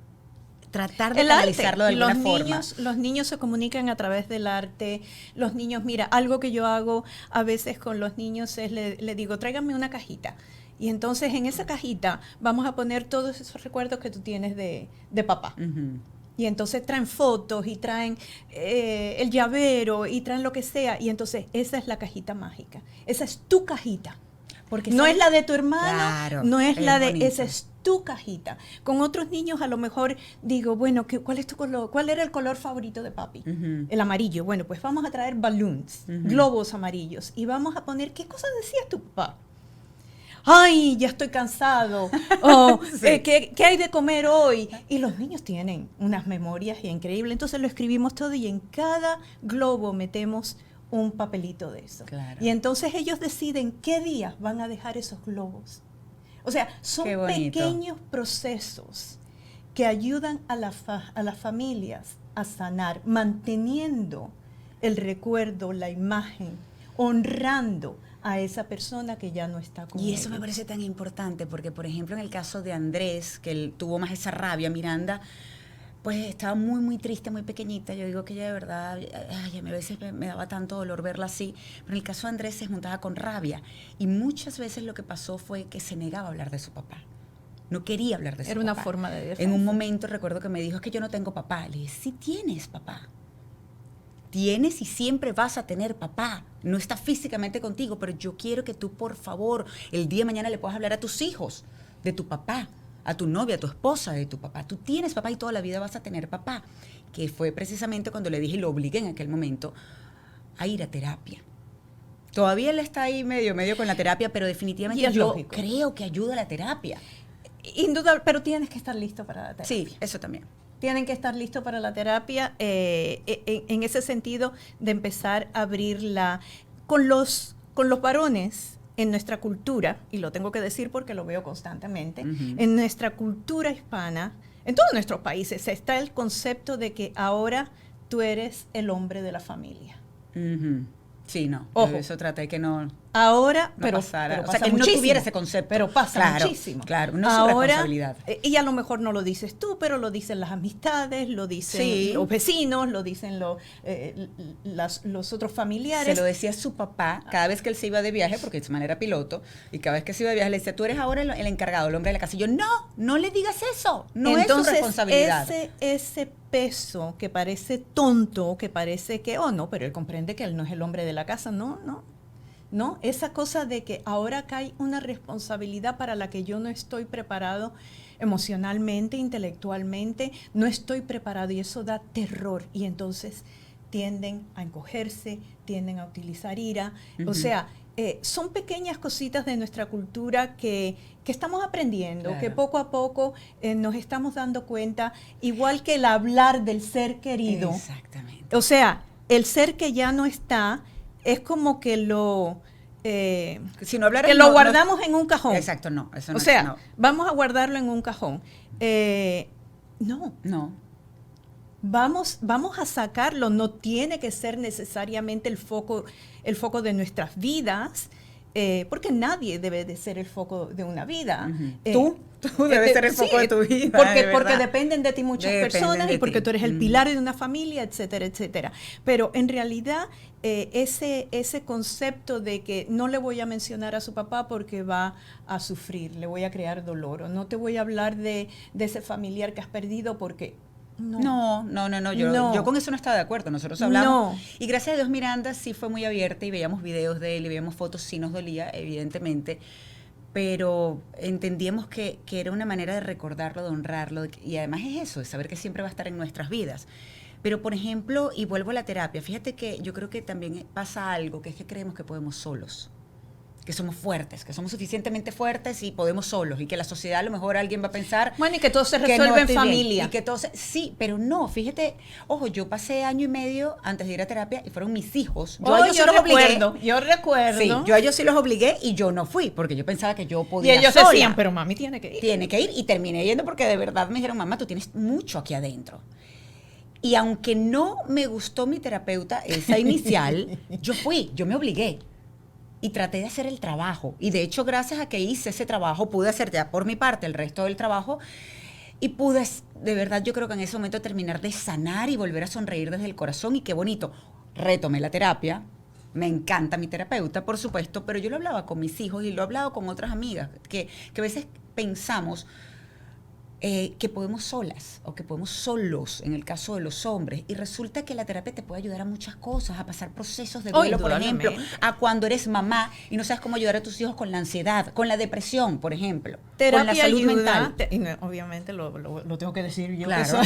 Tratar de canalizarlo de alguna forma. Los niños se comunican a través del arte. Los niños, mira, algo que yo hago a veces con los niños es, le digo, tráiganme una cajita. Y entonces en esa cajita vamos a poner todos esos recuerdos que tú tienes de papá. Y entonces traen fotos y traen el llavero y traen lo que sea. Y entonces esa es la cajita mágica. Esa es tu cajita. Porque no es la de tu hermano, claro, no es la de... Bonito. Esa es tu cajita. Con otros niños a lo mejor digo, bueno, ¿cuál es tu color? ¿Cuál era el color favorito de papi? El amarillo. Bueno, pues vamos a traer balloons, globos amarillos. Y vamos a poner, ¿qué cosas decía tu papá? ¡Ay, ya estoy cansado! Oh, sí. ¿Qué hay de comer hoy? Y los niños tienen unas memorias increíbles. Entonces lo escribimos todo y en cada globo metemos un papelito de eso. Claro. Y entonces ellos deciden qué días van a dejar esos globos. O sea, son pequeños procesos que ayudan a las familias a sanar, manteniendo el recuerdo, la imagen, honrando a esa persona que ya no está con ellos. Y eso me parece tan importante porque, por ejemplo, en el caso de Andrés, que él tuvo más esa rabia, Miranda, pues estaba muy, muy triste, muy pequeñita. Yo digo que ella de verdad, a veces me daba tanto dolor verla así. Pero en el caso de Andrés se juntaba con rabia. Y muchas veces lo que pasó fue que se negaba a hablar de su papá. No quería hablar de su papá. Era una forma de defensa. En un momento recuerdo que me dijo, es que yo no tengo papá. Le dije, sí tienes papá. Tienes y siempre vas a tener papá. No está físicamente contigo, pero yo quiero que tú, por favor, el día de mañana le puedas hablar a tus hijos de tu papá, a tu novia, a tu esposa de tu papá. Tú tienes papá y toda la vida vas a tener papá. Que fue precisamente cuando le dije y lo obligué en aquel momento a ir a terapia. Todavía él está ahí medio con la terapia, pero definitivamente yo creo que ayuda a la terapia. Indudable, pero tienes que estar listo para la terapia. Sí, eso también. Tienen que estar listos para la terapia en ese sentido de empezar a abrirla con los varones. En nuestra cultura, y lo tengo que decir porque lo veo constantemente, en nuestra cultura hispana, en todos nuestros países, está el concepto de que ahora tú eres el hombre de la familia. Sí, no. Ojo. Eso traté de que no... Ahora, no pero pasara. Pero o sea, que muchísimo, no tuviera ese concepto. Pero pasa muchísimo. Claro, no es su responsabilidad. Y a lo mejor no lo dices tú, pero lo dicen las amistades, lo dicen los vecinos, lo dicen los otros familiares. Se lo decía su papá cada vez que él se iba de viaje, porque de su manera piloto, y cada vez que se iba de viaje le decía, tú eres ahora el encargado, el hombre de la casa. Y yo, no le digas eso, no entonces, es su responsabilidad. Ese peso que parece tonto, que parece que, no, pero él comprende que él no es el hombre de la casa, no, esa cosa de que ahora cae una responsabilidad para la que yo no estoy preparado emocionalmente, intelectualmente, no estoy preparado y eso da terror y entonces tienden a encogerse, tienden a utilizar ira, o sea, son pequeñas cositas de nuestra cultura que estamos aprendiendo, claro, que poco a poco nos estamos dando cuenta, igual que el hablar del ser querido. Exactamente. O sea, el ser que ya no está es como que si no hablara, que lo guardamos en un cajón. Exacto, no. Eso no, o sea, no. Vamos a guardarlo en un cajón. No. Vamos a sacarlo. No tiene que ser necesariamente el foco de nuestras vidas, porque nadie debe de ser el foco de una vida. Tú debes ser el foco de tu vida. Porque dependen de ti muchas personas y porque tú eres el pilar de una familia, etcétera, etcétera. Pero en realidad ese concepto de que no le voy a mencionar a su papá porque va a sufrir, le voy a crear dolor, o no te voy a hablar de ese familiar que has perdido porque... No. Yo con eso no estaba de acuerdo. Nosotros hablamos. No. Y gracias a Dios Miranda sí fue muy abierta y veíamos videos de él y veíamos fotos, sí nos dolía, evidentemente. Pero entendíamos que era una manera de recordarlo, de honrarlo, y además es eso, de saber que siempre va a estar en nuestras vidas. Pero, por ejemplo, y vuelvo a la terapia, fíjate que yo creo que también pasa algo, que es que creemos que podemos solos, que somos fuertes, que somos suficientemente fuertes y podemos solos, y que la sociedad a lo mejor alguien va a pensar... Bueno, y que todo se que resuelve no en estoy familia. bien, y que todo sí, pero no, fíjate, ojo, yo pasé 1 año y medio antes de ir a terapia y fueron mis hijos. Yo recuerdo. Sí, yo a ellos sí los obligué y yo no fui, porque yo pensaba que yo Y podía ellos sola. decían, pero mami tiene que ir. Tiene que ir, y terminé yendo porque de verdad me dijeron, mamá, tú tienes mucho aquí adentro. Y aunque no me gustó mi terapeuta, esa inicial, yo me obligué. Y traté de hacer el trabajo. Y de hecho, gracias a que hice ese trabajo, pude hacer ya por mi parte el resto del trabajo. Y pude, de verdad, yo creo que en ese momento terminar de sanar y volver a sonreír desde el corazón. Y qué bonito. Retomé la terapia. Me encanta mi terapeuta, por supuesto. Pero yo lo hablaba con mis hijos y lo he hablado con otras amigas. Que a veces pensamos que podemos solas o que podemos solos en el caso de los hombres, y resulta que la terapia te puede ayudar a muchas cosas, a pasar procesos de duelo, por ejemplo, a cuando eres mamá y no sabes cómo ayudar a tus hijos con la ansiedad, con la depresión, por ejemplo, terapia con la salud ayuda, mental. y no, obviamente lo tengo que decir yo, claro,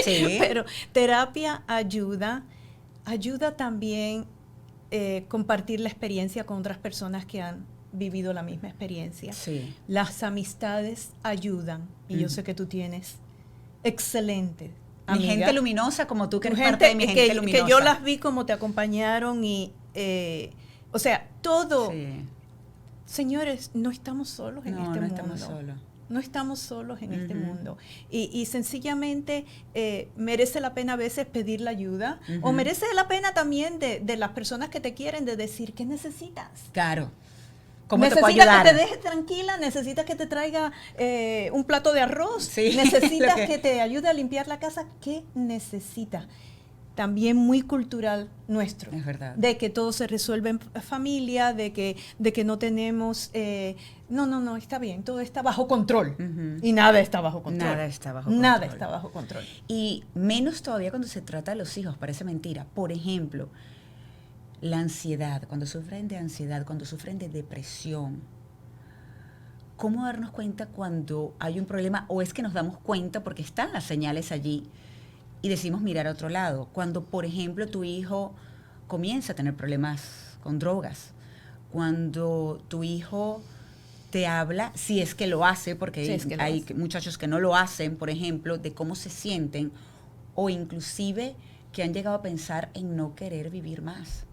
sí. Pero terapia ayuda también compartir la experiencia con otras personas que han vivido la misma experiencia. Sí. Las amistades ayudan, y yo sé que tú tienes excelente amiga. Mi gente luminosa, como tú, que eres gente, parte de mi gente luminosa. Que yo las vi como te acompañaron y, o sea, todo. Sí. Señores, no estamos solos en este mundo. Estamos solos. No estamos solos en este mundo. Y sencillamente merece la pena a veces pedir la ayuda, o merece la pena también de las personas que te quieren, de decir, ¿qué necesitas? Claro. ¿Cómo necesitas te puedo ayudar? que te dejes tranquila, necesitas que te traiga un plato de arroz, sí, necesitas que te ayude a limpiar la casa. ¿Qué necesitas? También muy cultural nuestro. Es verdad. De que todo se resuelve en familia, de que no tenemos... no, está bien, todo está bajo control. Y nada está bajo control. Nada está bajo control. Nada está bajo control. Y menos todavía cuando se trata de los hijos, parece mentira. Por ejemplo, la ansiedad, cuando sufren de ansiedad, cuando sufren de depresión. ¿Cómo darnos cuenta cuando hay un problema? O es que nos damos cuenta porque están las señales allí y decimos mirar a otro lado. Cuando, por ejemplo, tu hijo comienza a tener problemas con drogas, cuando tu hijo te habla, si es que lo hace, porque hay muchachos que no lo hacen, por ejemplo, de cómo se sienten, o inclusive que han llegado a pensar en no querer vivir más.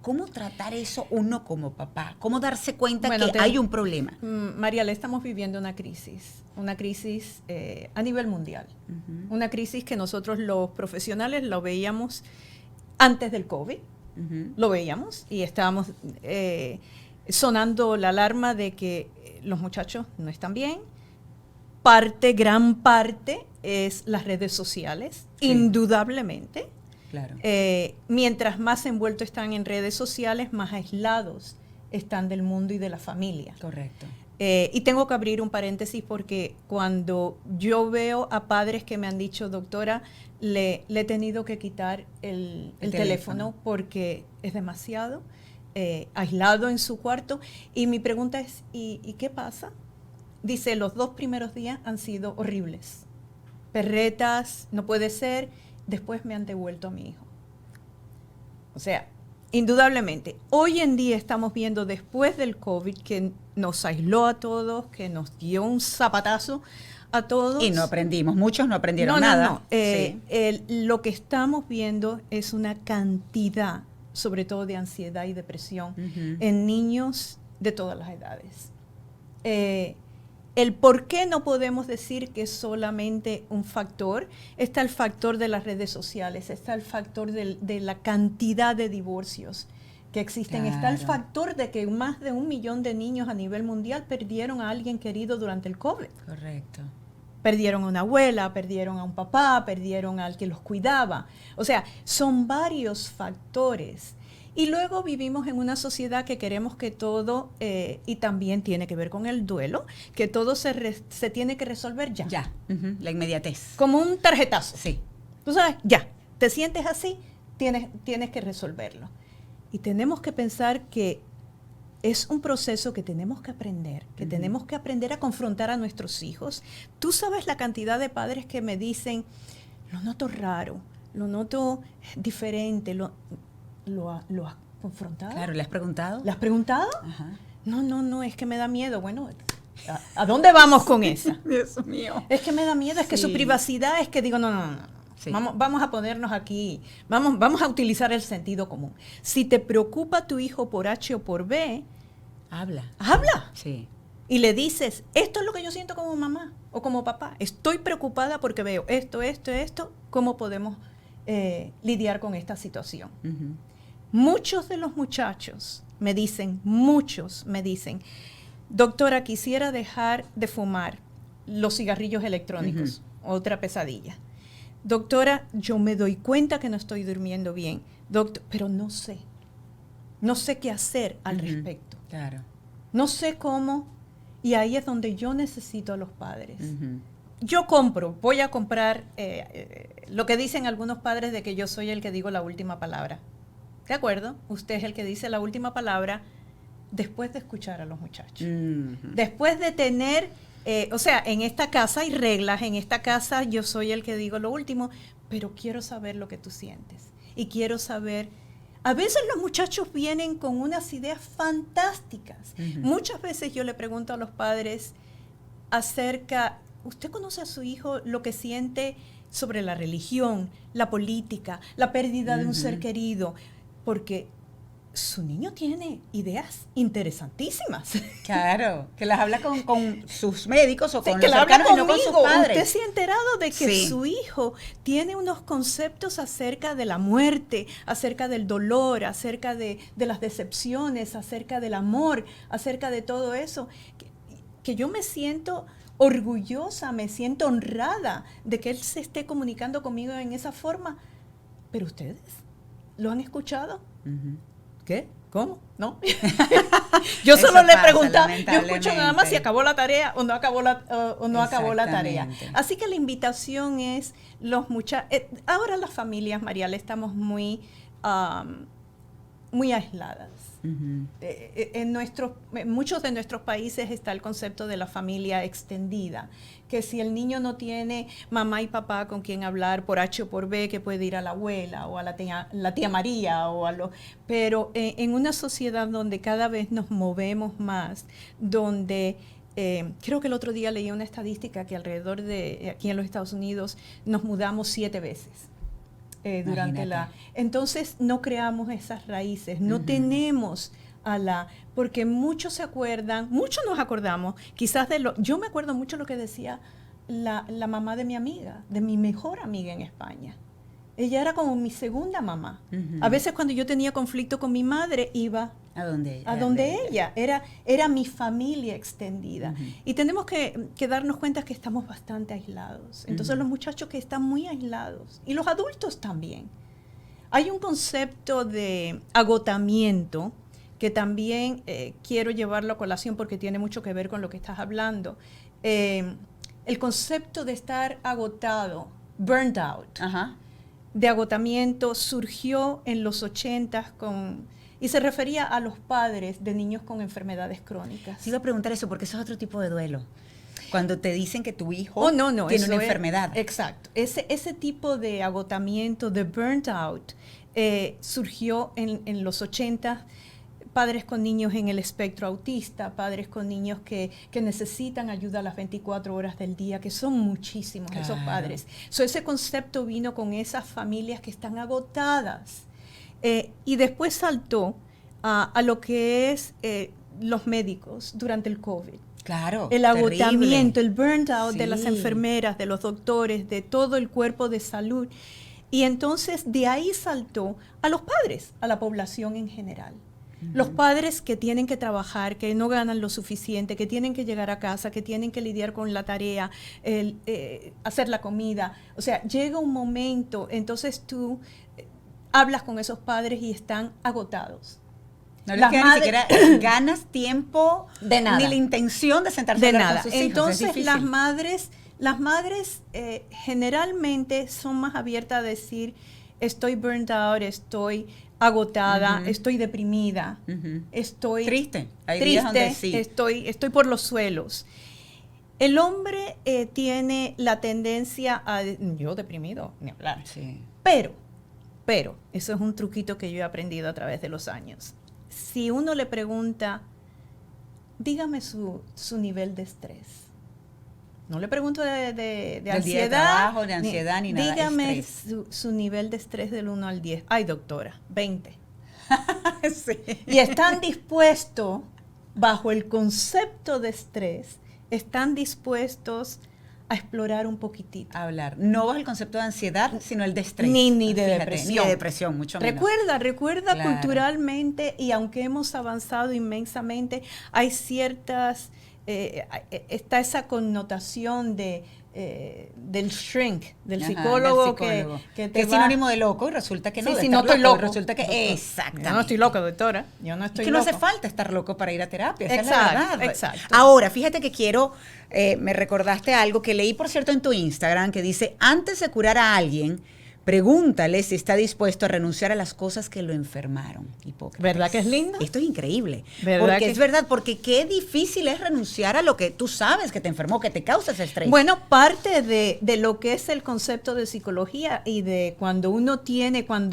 ¿Cómo tratar eso uno como papá? ¿Cómo darse cuenta que hay un problema? Mariale, estamos viviendo una crisis a nivel mundial. Una crisis que nosotros los profesionales lo veíamos antes del COVID, lo veíamos y estábamos sonando la alarma de que los muchachos no están bien. Gran parte es las redes sociales, indudablemente. Claro. Mientras más envueltos están en redes sociales, más aislados están del mundo y de la familia. Correcto. Y tengo que abrir un paréntesis porque cuando yo veo a padres que me han dicho, doctora, le he tenido que quitar el teléfono porque es demasiado, aislado en su cuarto. Y mi pregunta es, ¿y qué pasa? Dice, los 2 primeros días han sido horribles. Perretas, no puede ser. Después me han devuelto a mi hijo. O sea, indudablemente, hoy en día estamos viendo después del COVID que nos aisló a todos, que nos dio un zapatazo a todos. Y no aprendimos, muchos no aprendieron nada. Lo que estamos viendo es una cantidad, sobre todo de ansiedad y depresión, en niños de todas las edades. El por qué no podemos decir que es solamente un factor. Está el factor de las redes sociales, está el factor de la cantidad de divorcios que existen, claro. Está el factor de que más de 1 millón de niños a nivel mundial perdieron a alguien querido durante el COVID. Correcto. Perdieron a una abuela, perdieron a un papá, perdieron al que los cuidaba. O sea, son varios factores. Y luego vivimos en una sociedad que queremos que todo, y también tiene que ver con el duelo, que todo se tiene que resolver ya. Ya, la inmediatez. Como un tarjetazo. Sí. Tú sabes, ya, te sientes así, tienes que resolverlo. Y tenemos que pensar que es un proceso que tenemos que aprender, que tenemos que aprender a confrontar a nuestros hijos. Tú sabes la cantidad de padres que me dicen, lo noto raro, lo noto diferente. ¿Lo has confrontado? Claro, ¿le has preguntado? ¿Le has preguntado? Ajá. No, es que me da miedo. Bueno, ¿a dónde vamos con esa? Dios mío. Es que me da miedo, es que Sí. su privacidad, es que digo, no. Sí. Vamos a ponernos aquí, vamos a utilizar el sentido común. Si te preocupa tu hijo por H o por B, Habla. Sí. y le dices, esto es lo que yo siento como mamá o como papá. Estoy preocupada porque veo esto. ¿Cómo podemos lidiar con esta situación? Uh-huh. Muchos de los muchachos me dicen, doctora, quisiera dejar de fumar los cigarrillos electrónicos. Uh-huh. Otra pesadilla. Doctora, yo me doy cuenta que no estoy durmiendo bien, pero no sé qué hacer al respecto. Claro. No sé cómo, y ahí es donde yo necesito a los padres. Uh-huh. Yo voy a comprar lo que dicen algunos padres de que yo soy el que digo la última palabra. ¿De acuerdo? Usted es el que dice la última palabra después de escuchar a los muchachos. Uh-huh. Después de tener... en esta casa hay reglas, en esta casa yo soy el que digo lo último, pero quiero saber lo que tú sientes. Y quiero saber, a veces los muchachos vienen con unas ideas fantásticas. Uh-huh. Muchas veces yo le pregunto a los padres ¿usted conoce a su hijo lo que siente sobre la religión, la política, la pérdida de un ser querido? Porque su niño tiene ideas interesantísimas. Claro, que las habla con sus médicos o con que los cercanos y no con sus padres. Usted se ha enterado de que su hijo tiene unos conceptos acerca de la muerte, acerca del dolor, acerca de las decepciones, acerca del amor, acerca de todo eso, que yo me siento orgullosa, me siento honrada de que él se esté comunicando conmigo en esa forma. Pero ustedes, ¿lo han escuchado? Uh-huh. ¿Qué? ¿Cómo? ¿No? Yo solo le preguntaba, yo escucho nada más si acabó la tarea o no acabó la tarea. Así que la invitación es, los muchachos, ahora las familias, Mariale, estamos muy aisladas. Uh-huh. En muchos de nuestros países está el concepto de la familia extendida, que si el niño no tiene mamá y papá con quien hablar por H o por B, que puede ir a la abuela o a la tía María pero en una sociedad donde cada vez nos movemos más, donde creo que el otro día leí una estadística que alrededor de aquí en los Estados Unidos nos mudamos 7 veces. Entonces no creamos esas raíces, no tenemos porque muchos nos acordamos, quizás yo me acuerdo mucho lo que decía la mamá de mi amiga, de mi mejor amiga en España. Ella era como mi segunda mamá. Uh-huh. A veces cuando yo tenía conflicto con mi madre, iba a donde ella. Era mi familia extendida. Uh-huh. Y tenemos que darnos cuenta que estamos bastante aislados. Entonces los muchachos que están muy aislados, y los adultos también. Hay un concepto de agotamiento que también quiero llevarlo a colación porque tiene mucho que ver con lo que estás hablando. El concepto de estar agotado, burned out, uh-huh, de agotamiento, surgió en los 80s y se refería a los padres de niños con enfermedades crónicas. Sí, iba a preguntar eso porque eso es otro tipo de duelo. Cuando te dicen que tu hijo tiene una enfermedad. Exacto. Ese tipo de agotamiento, de burnt out, surgió en los 80, padres con niños en el espectro autista, padres con niños que necesitan ayuda a las 24 horas del día, que son muchísimos esos padres. Ese concepto vino con esas familias que están agotadas. Y después saltó a lo que es los médicos durante el COVID. Claro, el agotamiento, el burnt out de las enfermeras, de los doctores, de todo el cuerpo de salud. Y entonces de ahí saltó a los padres, a la población en general. Uh-huh. Los padres que tienen que trabajar, que no ganan lo suficiente, que tienen que llegar a casa, que tienen que lidiar con la tarea, hacer la comida. O sea, llega un momento, entonces tú hablas con esos padres y están agotados. No les queda ni siquiera ganas, tiempo, de nada, ni la intención de sentarse a hablar con sus hijos. Entonces las madres generalmente son más abiertas a decir, estoy burnt out, estoy agotada, uh-huh, estoy deprimida, uh-huh, estoy triste. Hay días donde sí. Estoy por los suelos. El hombre tiene la tendencia a... Yo deprimido, ni hablar. Sí. Pero, eso es un truquito que yo he aprendido a través de los años. Si uno le pregunta, dígame su nivel de estrés. No le pregunto de Del ansiedad. día de trabajo, de ansiedad, ni nada. Dígame Estrés. su nivel de estrés del 1 al 10. Ay, doctora, 20. Sí. Y están dispuestos, bajo el concepto de estrés, están dispuestos a explorar un poquitito. Hablar. No bajo el concepto de ansiedad, sino el de estrés. Ni de Fíjate, depresión. Ni de depresión, mucho menos. Recuerda Claro. culturalmente, y aunque hemos avanzado inmensamente, hay ciertas, está esa connotación del shrink, del Ajá, psicólogo, del psicólogo. que te Que es va... sinónimo de loco y resulta que no. Sí, de sí, estar no estoy loco. Resulta que Doctor, exactamente. Yo no estoy loca, doctora. Yo no estoy Es que no loco. hace falta estar loco para ir a terapia, esa Exacto, es la verdad. exacto. Ahora, fíjate que me recordaste algo que leí, por cierto, en tu Instagram, que dice, antes de curar a alguien, pregúntale si está dispuesto a renunciar a las cosas que lo enfermaron. Hipócrates. ¿Verdad que es lindo? Esto es increíble. ¿Verdad Porque que es verdad, porque qué difícil es renunciar a lo que tú sabes que te enfermó, que te causa ese estrés. Bueno, parte de lo que es el concepto de psicología y de cuando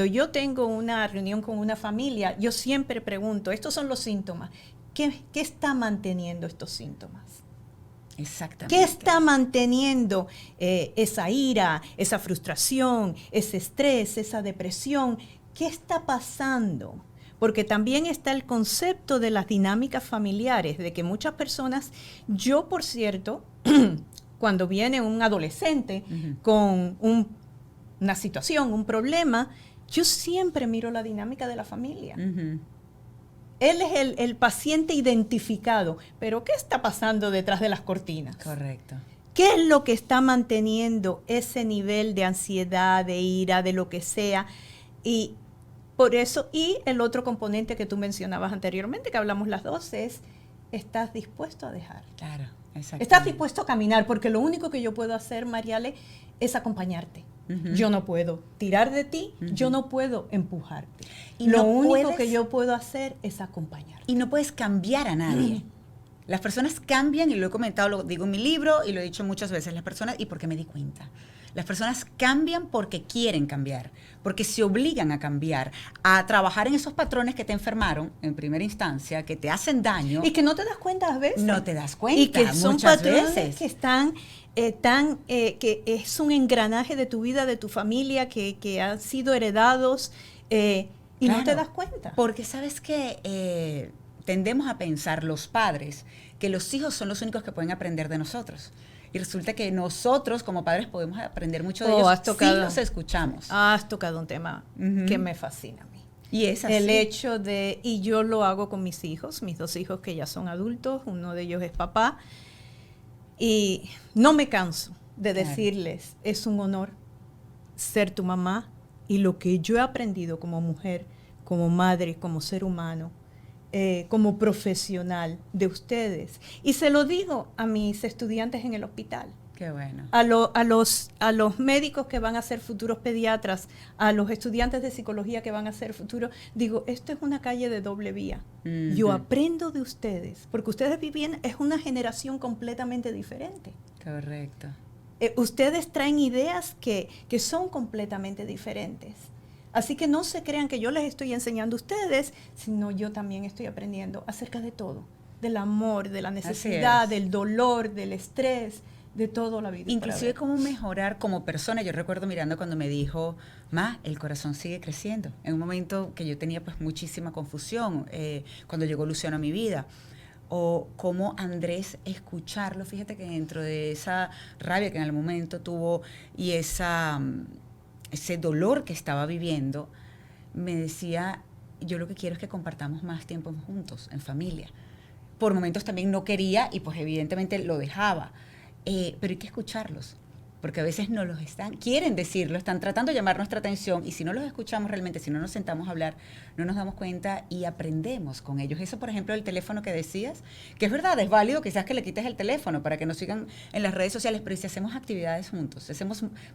yo tengo una reunión con una familia, yo siempre pregunto, estos son los síntomas, ¿qué está manteniendo estos síntomas? Exactamente. ¿Qué está manteniendo esa ira, esa frustración, ese estrés, esa depresión? ¿Qué está pasando? Porque también está el concepto de las dinámicas familiares, de que muchas personas, yo por cierto, cuando viene un adolescente con una situación, un problema, yo siempre miro la dinámica de la familia. Él es el paciente identificado, pero ¿qué está pasando detrás de las cortinas? Correcto. ¿Qué es lo que está manteniendo ese nivel de ansiedad, de ira, de lo que sea? Y por eso, y el otro componente que tú mencionabas anteriormente, que hablamos las dos, es, ¿estás dispuesto a dejar? Claro, exacto. ¿Estás dispuesto a caminar? Porque lo único que yo puedo hacer, Mariale, es acompañarte. Yo no puedo tirar de ti, yo no puedo empujarte. Y lo no único puedes- que yo puedo hacer es acompañarte. Y no puedes cambiar a nadie. Las personas cambian, y lo he comentado, lo digo en mi libro y lo he dicho muchas veces, las personas, y porque me di cuenta, las personas cambian porque quieren cambiar, porque se obligan a cambiar, a trabajar en esos patrones que te enfermaron en primera instancia, que te hacen daño. Y que no te das cuenta a veces. No te das cuenta Y que son muchas patrones veces. que están que es un engranaje de tu vida, de tu familia, que han sido heredados y no Claro, te das cuenta. Porque sabes que tendemos a pensar los padres que los hijos son los únicos que pueden aprender de nosotros. Y resulta que nosotros como padres podemos aprender mucho de ellos si los escuchamos. Has tocado un tema que me fascina a mí. Y es así. El hecho de, y yo lo hago con mis hijos, mis dos hijos que ya son adultos, uno de ellos es papá, y no me canso de decirles, es un honor ser tu mamá, y lo que yo he aprendido como mujer, como madre, como ser humano, como profesional de ustedes. Y se lo digo a mis estudiantes en el hospital. Qué bueno. A los médicos que van a ser futuros pediatras, a los estudiantes de psicología que van a ser futuros, digo, esto es una calle de doble vía. Yo aprendo de ustedes, porque ustedes viven, es una generación completamente diferente. Correcto. Ustedes traen ideas que son completamente diferentes. Así que no se crean que yo les estoy enseñando a ustedes, sino yo también estoy aprendiendo acerca de todo, del amor, de la necesidad, del dolor, del estrés, de todo la vida. Inclusive cómo mejorar como persona. Yo recuerdo mirando cuando me dijo, Ma, el corazón sigue creciendo. En un momento que yo tenía pues muchísima confusión, cuando llegó Luciano a mi vida. O cómo Andrés escucharlo, fíjate que dentro de esa rabia que en el momento tuvo y ese dolor que estaba viviendo, me decía, yo lo que quiero es que compartamos más tiempo juntos, en familia. Por momentos también no quería y pues evidentemente lo dejaba. Pero hay que escucharlos. porque a veces no los quieren decirlo, están tratando de llamar nuestra atención y si no los escuchamos realmente, si no nos sentamos a hablar, no nos damos cuenta y aprendemos con ellos. Eso, por ejemplo, el teléfono que decías, que es verdad, es válido quizás que le quites el teléfono para que nos sigan en las redes sociales, pero si hacemos actividades juntos,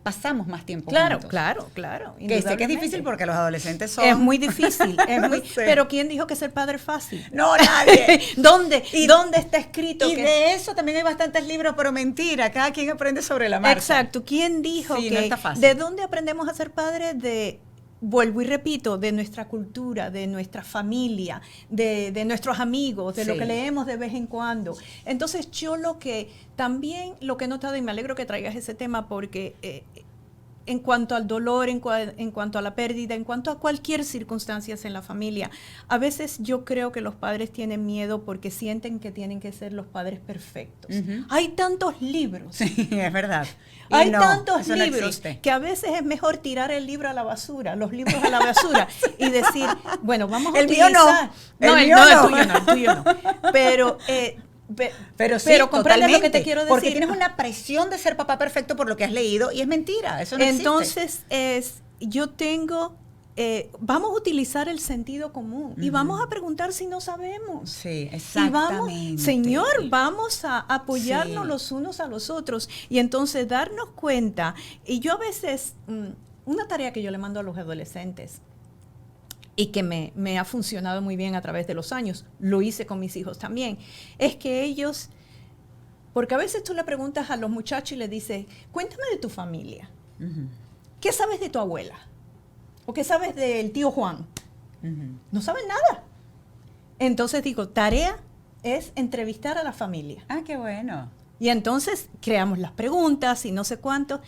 pasamos más tiempo juntos. Claro. Que sé que es difícil porque los adolescentes son... Es muy difícil, pero ¿quién dijo que ser padre es fácil? No, nadie. ¿Dónde está escrito? Y de eso también hay bastantes libros, pero mentira, cada quien aprende sobre la marcha. Exacto, ¿quién dijo Sí, que no está fácil. de dónde aprendemos a ser padres? Vuelvo y repito, de nuestra cultura, de nuestra familia, de nuestros amigos, de lo que leemos de vez en cuando. Entonces yo lo que he notado, y me alegro que traigas ese tema porque en cuanto al dolor, en cuanto a la pérdida, en cuanto a cualquier circunstancia en la familia, a veces yo creo que los padres tienen miedo porque sienten que tienen que ser los padres perfectos. Hay tantos libros. Sí, es verdad. Hay tantos libros que a veces es mejor tirar el libro a la basura, los libros a la basura y decir, bueno, vamos a utilizar... El tuyo no. Pero comprendes lo que te quiero decir. Porque tienes una presión de ser papá perfecto por lo que has leído y es mentira, eso no Entonces, vamos a utilizar el sentido común y vamos a preguntar si no sabemos. Sí, exactamente. Señor, vamos a apoyarnos los unos a los otros y entonces darnos cuenta. Y yo a veces, una tarea que yo le mando a los adolescentes y que me ha funcionado muy bien a través de los años, lo hice con mis hijos también, es que ellos, porque a veces tú le preguntas a los muchachos y le dices, cuéntame de tu familia. ¿Qué sabes de tu abuela? ¿O qué sabes del tío Juan? No saben nada. Entonces digo, tarea es entrevistar a la familia. Ah, qué bueno. Y entonces creamos las preguntas y no sé cuánto.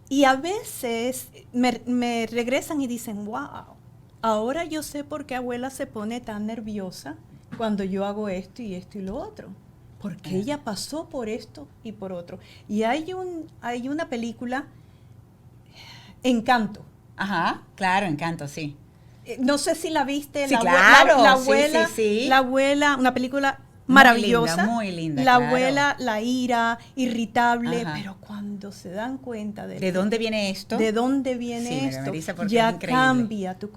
Y a veces me regresan y dicen, wow, ahora yo sé por qué abuela se pone tan nerviosa cuando yo hago esto y lo otro. Porque ella pasó por esto y por otro. Y hay una película, Encanto. Ajá, claro, Encanto, sí. No sé si la viste, sí, la abuela, sí. La abuela, una película maravillosa. Muy linda, La abuela, la ira, irritable, pero cuando se dan cuenta de dónde viene esto, ya cambia tu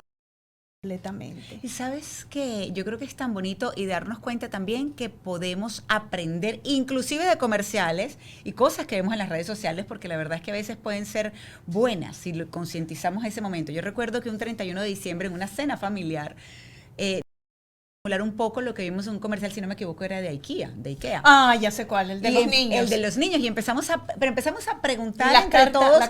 completamente. Y sabes que yo creo que es tan bonito y darnos cuenta también que podemos aprender inclusive de comerciales y cosas que vemos en las redes sociales, porque la verdad es que a veces pueden ser buenas si lo concientizamos ese momento. Yo recuerdo que un 31 de diciembre en una cena familiar hablar un poco lo que vimos en un comercial, si no me equivoco, era de IKEA. Ah, ya sé cuál, el de los niños. El de los niños, y empezamos a preguntar entre todos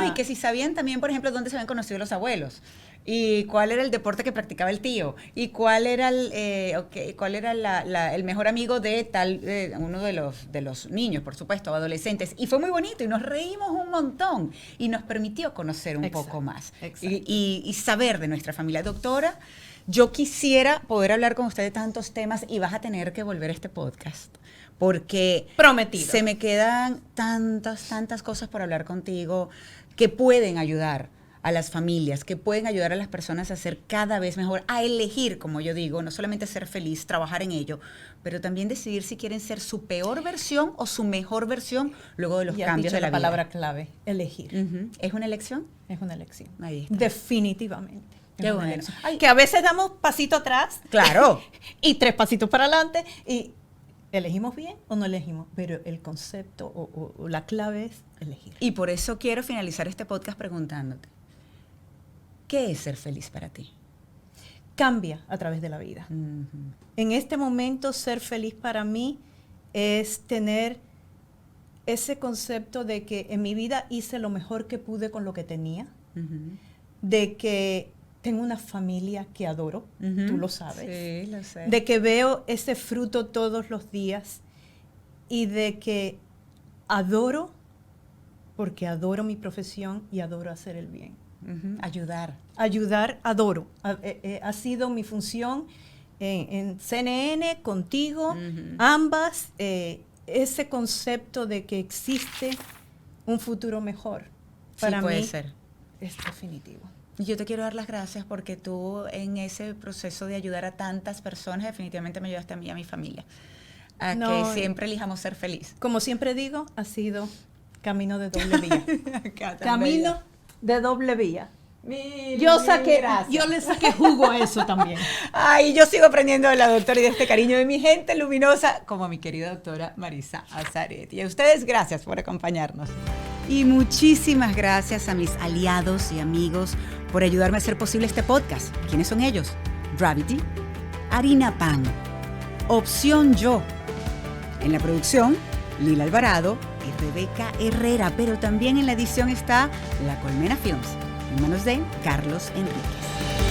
y que si sabían también, por ejemplo, dónde se habían conocido los abuelos. Y cuál era el deporte que practicaba el tío, y cuál era el mejor amigo de tal, uno de los niños, por supuesto, adolescentes. Y fue muy bonito, y nos reímos un montón, y nos permitió conocer un poco más, y saber de nuestra familia. Doctora, yo quisiera poder hablar con usted de tantos temas, y vas a tener que volver a este podcast, porque prometido. Se me quedan tantas cosas por hablar contigo que pueden ayudar a las familias, que pueden ayudar a las personas a ser cada vez mejor, a elegir, como yo digo, no solamente ser feliz, trabajar en ello, pero también decidir si quieren ser su peor versión o su mejor versión luego de los cambios de la vida. La palabra clave, elegir. ¿Es una elección? Es una elección. Ahí está. Definitivamente. Qué bueno. Que a veces damos pasito atrás. Claro. Y 3 pasitos para adelante y ¿elegimos bien o no elegimos? Pero el concepto o la clave es elegir. Y por eso quiero finalizar este podcast preguntándote, ¿qué es ser feliz para ti? Cambia a través de la vida. En este momento, ser feliz para mí es tener ese concepto de que en mi vida hice lo mejor que pude con lo que tenía, de que tengo una familia que adoro, tú lo sabes, sí, lo sé. De que veo ese fruto todos los días y de que adoro, porque adoro mi profesión y adoro hacer el bien. Ayudar, adoro. Ha sido mi función en CNN, contigo, ambas, ese concepto de que existe un futuro mejor. Para puede mí ser. Es definitivo. Yo te quiero dar las gracias porque tú en ese proceso de ayudar a tantas personas definitivamente me ayudaste a mí y a mi familia a que siempre elijamos ser feliz. Como siempre digo, ha sido Camino de doble vía. Camino de doble vía. Mil, Yo gracias. le saqué jugo a eso también. Ay, yo sigo aprendiendo de la doctora y de este cariño de mi gente luminosa, como mi querida doctora Marisa Azaretti. Y a ustedes, gracias por acompañarnos. Y muchísimas gracias a mis aliados y amigos por ayudarme a hacer posible este podcast. ¿Quiénes son ellos? Gravity, Harina Pan, Opción Yo. En la producción, Lila Alvarado y Rebeca Herrera, pero también en la edición está La Colmena Films, en manos de Carlos Enríquez.